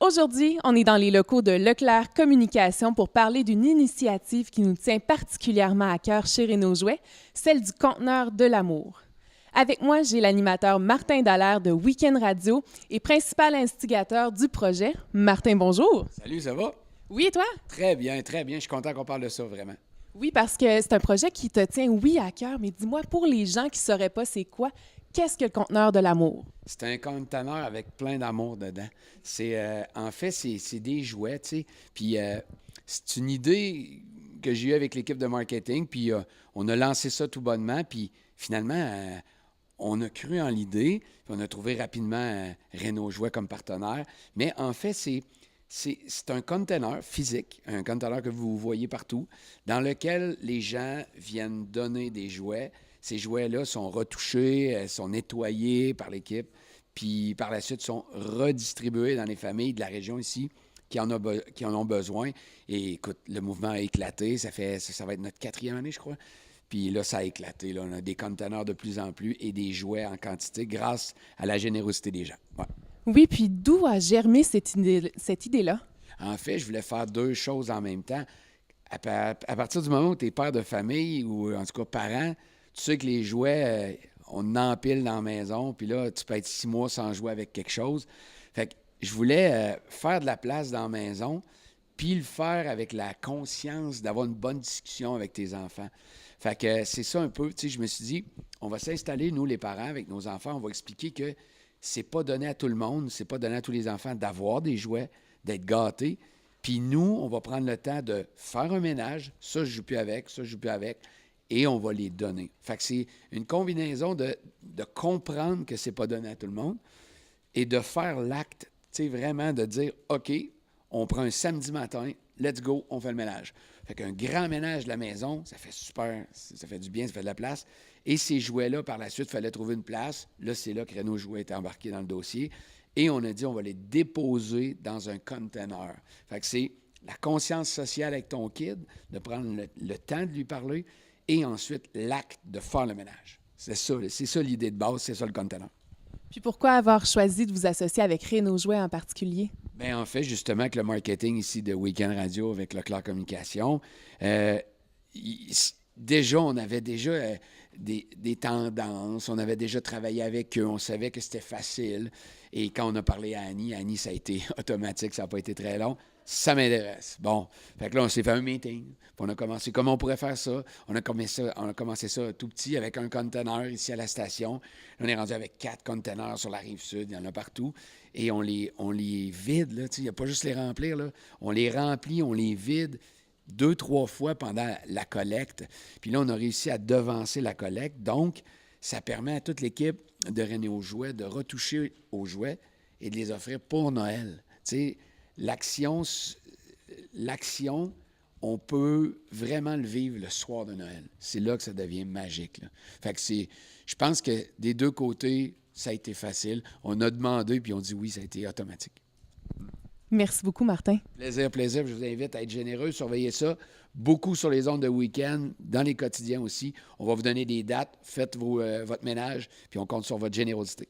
Aujourd'hui, on est dans les locaux de Leclerc Communication pour parler d'une initiative qui nous tient particulièrement à cœur chez Renaud Jouet, celle du conteneur de l'amour. Avec moi, j'ai l'animateur Martin Dallaire de Week-end Radio et principal instigateur du projet. Martin, bonjour. Salut, ça va? Oui, et toi? Très bien, très bien. Je suis content qu'on parle de ça, vraiment. Oui, parce que c'est un projet qui te tient, oui, à cœur, mais dis-moi, pour les gens qui ne sauraient pas c'est quoi, qu'est-ce que le conteneur de l'amour? C'est un conteneur avec plein d'amour dedans. En fait, c'est des jouets, tu sais. Puis c'est une idée que j'ai eue avec l'équipe de marketing, puis on a lancé ça tout bonnement, puis finalement, on a cru en l'idée, puis on a trouvé rapidement Renaud Jouet comme partenaire. Mais en fait, c'est un conteneur physique, un conteneur que vous voyez partout, dans lequel les gens viennent donner des jouets. Ces jouets-là sont retouchés, sont nettoyés par l'équipe, puis par la suite sont redistribués dans les familles de la région ici qui en ont besoin. Et écoute, le mouvement a éclaté. Ça va être notre 4e année, je crois. Puis là, ça a éclaté. Là. On a des conteneurs de plus en plus et des jouets en quantité grâce à la générosité des gens. Ouais. Oui, puis d'où a germé cette idée-là? En fait, je voulais faire 2 choses en même temps. À partir du moment où tu es père de famille ou en tout cas parent, tu sais que les jouets, on en empile dans la maison, puis là, tu peux être 6 mois sans jouer avec quelque chose. Fait que je voulais faire de la place dans la maison, puis le faire avec la conscience d'avoir une bonne discussion avec tes enfants. Fait que c'est ça un peu, tu sais, je me suis dit, on va s'installer, nous, les parents, avec nos enfants, on va expliquer que c'est pas donné à tout le monde, c'est pas donné à tous les enfants d'avoir des jouets, d'être gâtés. Puis nous, on va prendre le temps de faire un ménage, ça, je joue plus avec, ça, je joue plus avec, et on va les donner. Fait que c'est une combinaison de comprendre que c'est pas donné à tout le monde et de faire l'acte, tu sais, vraiment de dire, OK, on prend un samedi matin, let's go, on fait le ménage. Fait qu'un grand ménage de la maison, ça fait super, ça fait du bien, ça fait de la place. Et ces jouets-là, par la suite, il fallait trouver une place. Là, c'est là que Renaud Jouet était embarqué dans le dossier. Et on a dit, on va les déposer dans un conteneur. Fait que c'est la conscience sociale avec ton kid, de prendre le temps de lui parler, et ensuite l'acte de faire le ménage. C'est ça l'idée de base, c'est ça le conteneur. Puis pourquoi avoir choisi de vous associer avec Renaud Jouet en particulier? Bien, en fait, justement, avec le marketing ici de Week-end Radio, avec Leclerc Communication, déjà, on avait déjà des tendances, on avait déjà travaillé avec eux, on savait que c'était facile. Et quand on a parlé à Annie, ça a été automatique, ça n'a pas été très long. Ça m'intéresse. Bon, fait que là, on s'est fait un meeting, puis on a commencé, comment on pourrait faire ça? On a commencé ça tout petit avec un conteneur ici à la station. On est rendu avec 4 conteneurs sur la rive sud, il y en a partout. Et on les vide, là, tu sais, il n'y a pas juste les remplir, là. On les remplit, on les vide 2-3 fois pendant la collecte. Puis là, on a réussi à devancer la collecte. Donc, ça permet à toute l'équipe de Renaud Jouet de retoucher aux jouets et de les offrir pour Noël. Tu sais, l'action, on peut vraiment le vivre le soir de Noël. C'est là que ça devient magique, là. Fait que je pense que des deux côtés, ça a été facile. On a demandé, puis on dit oui, ça a été automatique. Merci beaucoup, Martin. Plaisir, plaisir. Je vous invite à être généreux, surveillez ça. Beaucoup sur les ondes de week-end, dans les quotidiens aussi. On va vous donner des dates. Faites votre ménage, puis on compte sur votre générosité.